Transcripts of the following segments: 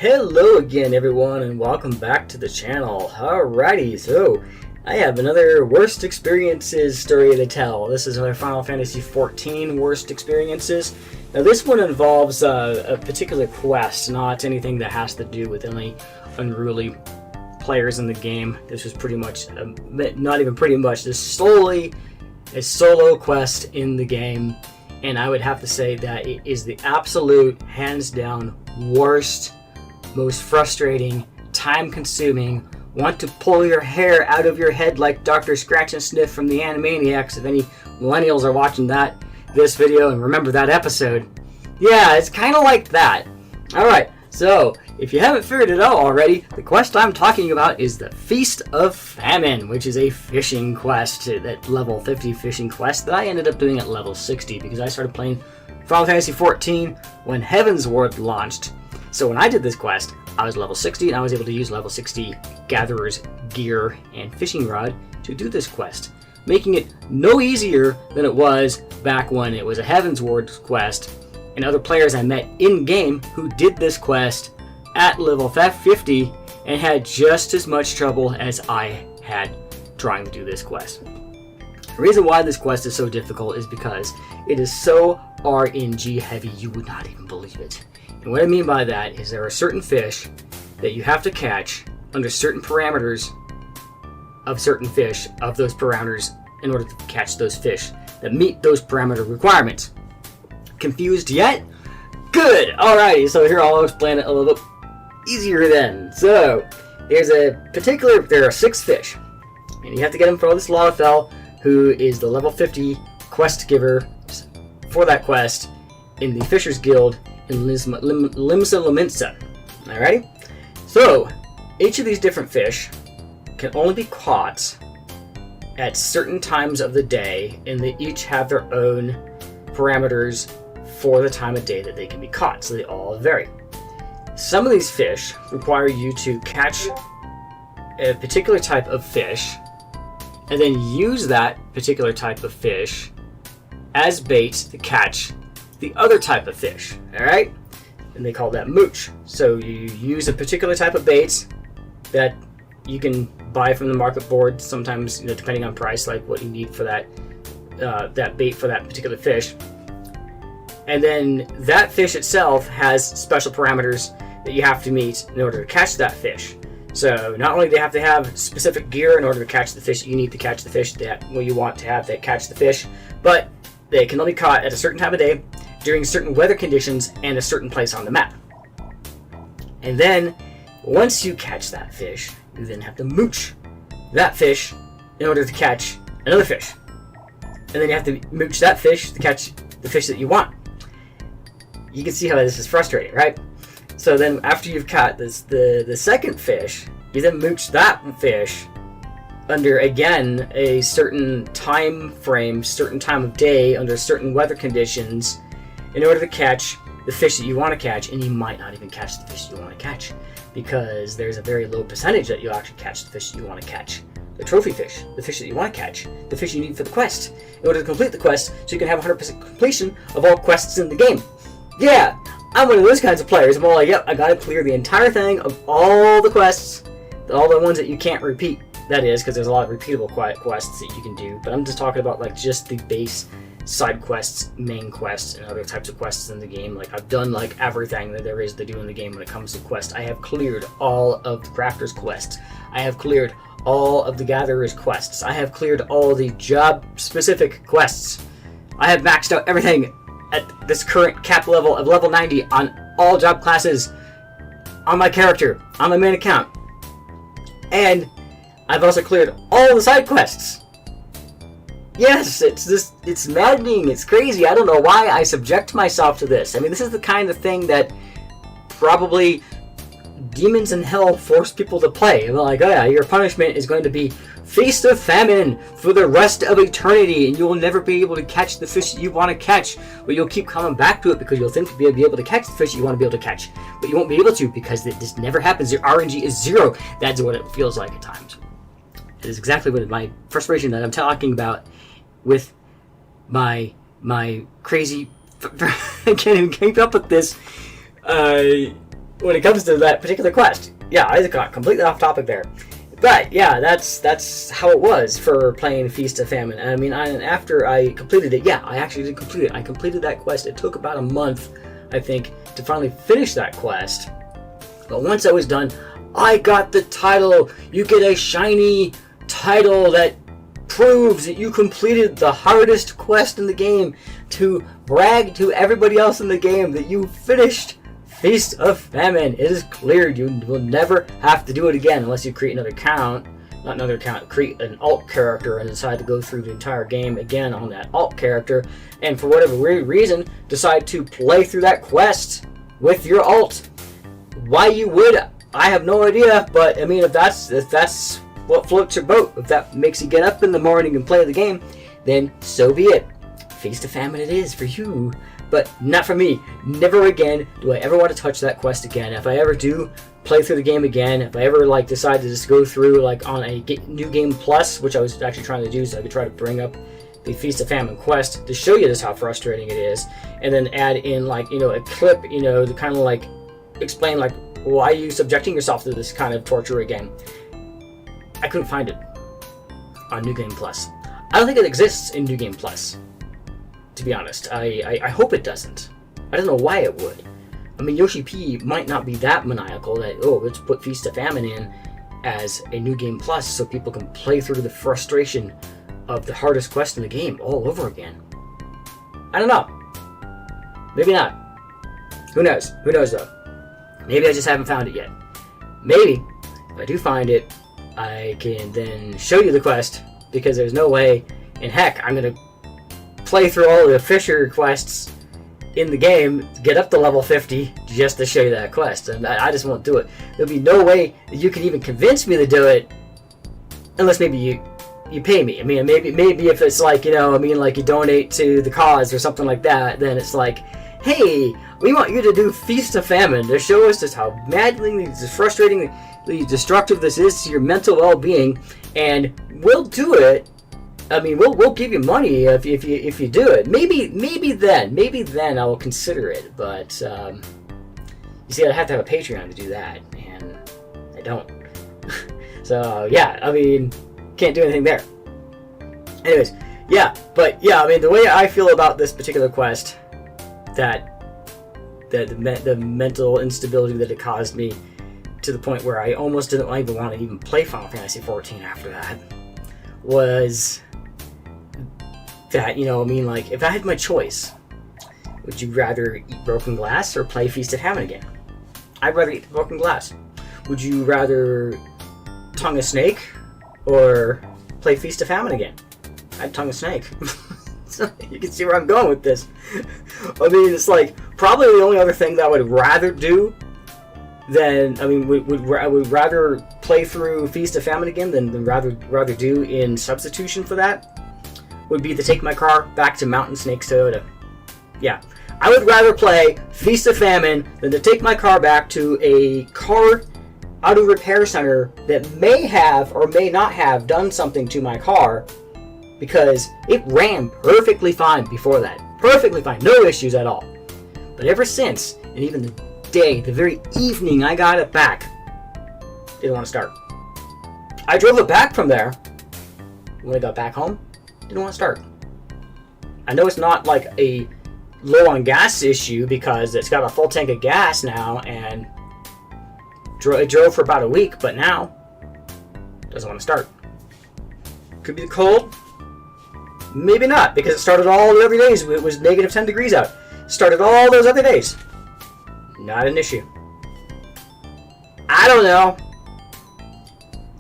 Hello again everyone and welcome back to the channel. Alrighty, so I have another worst experiences story to tell. This is another Final Fantasy XIV worst experiences. Now this one involves a particular quest, not anything that has to do with any unruly players in the game. This was pretty much, not even pretty much, this is solely a solo quest in the game. And I would have to say that it is the absolute, hands down, worst, most frustrating, time-consuming, want to pull your hair out of your head like Dr. Scratch and Sniff from the Animaniacs. If any millennials are watching this video and remember that episode. Yeah, it's kind of like that. Alright, so if you haven't figured it out already, the quest I'm talking about is the Feast of Famine, which is a fishing quest, that level 50 fishing quest that I ended up doing at level 60 because I started playing Final Fantasy XIV when Heavensward launched. So when I did this quest, I was level 60 and I was able to use level 60 Gatherer's gear and fishing rod to do this quest, making it no easier than it was back when it was a Heavensward quest and other players I met in-game who did this quest at level 50 and had just as much trouble as I had trying to do this quest. The reason why this quest is so difficult is because it is so RNG heavy you would not even believe it. And what I mean by that is there are certain fish that you have to catch under certain parameters of certain fish, of those parameters, in order to catch those fish that meet those parameter requirements. Confused yet? Good! Alrighty, so here I'll explain it a little bit easier then. So, there are 6 fish, and you have to get them from this Lalafell, who is the level 50 quest giver for that quest in the Fishers Guild in Limsa Lominsa. Alrighty? So, each of these different fish can only be caught at certain times of the day, and they each have their own parameters for the time of day that they can be caught, so they all vary. Some of these fish require you to catch a particular type of fish and then use that particular type of fish as bait to catch the other type of fish, alright? And they call that mooch. So you use a particular type of bait that you can buy from the market board, sometimes, depending on price, like what you need for that bait for that particular fish. And then that fish itself has special parameters that you have to meet in order to catch that fish. So not only do you have to have specific gear in order to catch the fish that you need to catch the fish that you want to have that catch the fish, but they can only be caught at a certain time of day, during certain weather conditions, and a certain place on the map. And then, once you catch that fish, you then have to mooch that fish in order to catch another fish. And then you have to mooch that fish to catch the fish that you want. You can see how this is frustrating, right? So then after you've caught the second fish, you then mooch that fish under, again, a certain time frame, certain time of day, under certain weather conditions, in order to catch the fish that you want to catch, and you might not even catch the fish you want to catch, because there's a very low percentage that you'll actually catch the fish that you want to catch. The trophy fish, the fish that you want to catch, the fish you need for the quest, in order to complete the quest, so you can have 100% completion of all quests in the game. Yeah, I'm one of those kinds of players. I'm all like, yep, I gotta clear the entire thing of all the quests, all the ones that you can't repeat, that is, because there's a lot of repeatable quests that you can do, but I'm just talking about like just the base side quests, main quests, and other types of quests in the game. Like, I've done like everything that there is to do in the game when it comes to quests. I have cleared all of the Crafter's quests. I have cleared all of the Gatherer's quests. I have cleared all the job-specific quests. I have maxed out everything at this current cap level of level 90 on all job classes on my character, on my main account. And I've also cleared all the side quests. Yes, it's maddening, it's crazy. I don't know why I subject myself to this. I mean, this is the kind of thing that probably demons in hell force people to play. They're like, oh yeah, your punishment is going to be Feast of Famine for the rest of eternity, and you will never be able to catch the fish that you want to catch, but you'll keep coming back to it because you'll think you'll be able to catch the fish you want to be able to catch, but you won't be able to because this never happens. Your RNG is 0. That's what it feels like at times. It is exactly what my frustration that I'm talking about with my crazy I can't even keep up with this when it comes to that particular quest. Yeah, I got completely off topic there. But yeah, that's how it was for playing Feast of Famine. I mean, after I completed it, yeah, I actually did complete it. I completed that quest. It took about a month, I think, to finally finish that quest. But once I was done, I got the title. You get a shiny title that proves that you completed the hardest quest in the game, to brag to everybody else in the game that you finished Feast of Famine. It is cleared. You will never have to do it again unless you create another account. Not another account, create an alt character and decide to go through the entire game again on that alt character, and for whatever weird reason decide to play through that quest with your alt. Why you would, I have no idea, but I mean, if that's what floats your boat, if that makes you get up in the morning and play the game, then so be it. Feast of Famine it is for you, but not for me. Never again do I ever want to touch that quest again. If I ever do play through the game again, if I ever like decide to just go through like on a new game plus, which I was actually trying to do, so I could try to bring up the Feast of Famine quest to show you just how frustrating it is, and then add in like, you know, a clip, you know, to kind of like explain like why are you subjecting yourself to this kind of torture again. I couldn't find it on New Game Plus. I don't think it exists in New Game Plus, to be honest. I hope it doesn't. I don't know why it would. I mean, Yoshi P might not be that maniacal that, oh, let's put Feast of Famine in as a New Game Plus so people can play through the frustration of the hardest quest in the game all over again. I don't know. Maybe not. Who knows? Who knows, though? Maybe I just haven't found it yet. Maybe, if I do find it, I can then show you the quest, because there's no way in heck I'm going to play through all of the Fisher quests in the game, get up to level 50 just to show you that quest, and I just won't do it. There'll be no way that you can even convince me to do it, unless maybe you pay me. I mean, maybe if it's like, you know, I mean, like you donate to the cause or something like that, then it's like, hey, we want you to do Feast of Famine to show us just how maddeningly, frustratingly destructive this is to your mental well-being, and we'll do it. I mean, we'll give you money if you do it. Maybe then I will consider it. But you see, I'd have to have a Patreon to do that, and I don't. So yeah, I mean, can't do anything there. Anyways, yeah, but yeah, I mean, the way I feel about this particular quest, that the mental instability that it caused me, to the point where I almost didn't even want to even play Final Fantasy XIV after that, was that, you know, I mean, like, if I had my choice, would you rather eat broken glass or play Feast of Famine again? I'd rather eat broken glass. Would you rather tongue a snake or play Feast of Famine again? I'd tongue a snake. So you can see where I'm going with this. I mean, it's like probably the only other thing that I would rather do than, I mean, I would rather play through Feast of Famine again than rather do in substitution for that would be to take my car back to Mountain Snakes Toyota. Yeah, I would rather play Feast of Famine than to take my car back to a car auto repair center that may have or may not have done something to my car, because it ran perfectly fine before that. Perfectly fine, no issues at all. But ever since, and even the very evening I got it back, didn't want to start. I drove it back from there. When I got back home, didn't want to start. I know it's not like a low on gas issue, because it's got a full tank of gas now, and it drove for about a week, but now doesn't want to start. Could be the cold. Maybe not, because it started all the other days. It was negative 10 degrees out. Started all those other days. Not an issue. I don't know.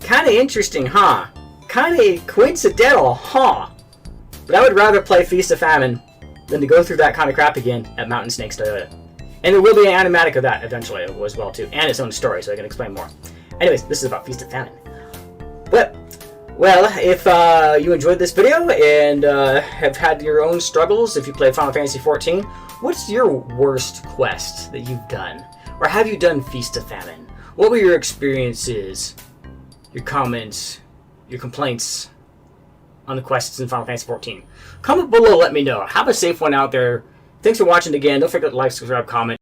Kind of interesting, huh? Kind of coincidental, huh? But I would rather play Feast of Famine than to go through that kind of crap again at Mountain Snakes Toyota. And there will be an animatic of that eventually as well, too. And its own story, so I can explain more. Anyways, this is about Feast of Famine. Well, if you enjoyed this video and have had your own struggles, if you play Final Fantasy XIV, what's your worst quest that you've done? Or have you done Feast of Famine? What were your experiences, your comments, your complaints on the quests in Final Fantasy XIV? Comment below, let me know. Have a safe one out there. Thanks for watching again. Don't forget to like, subscribe, comment.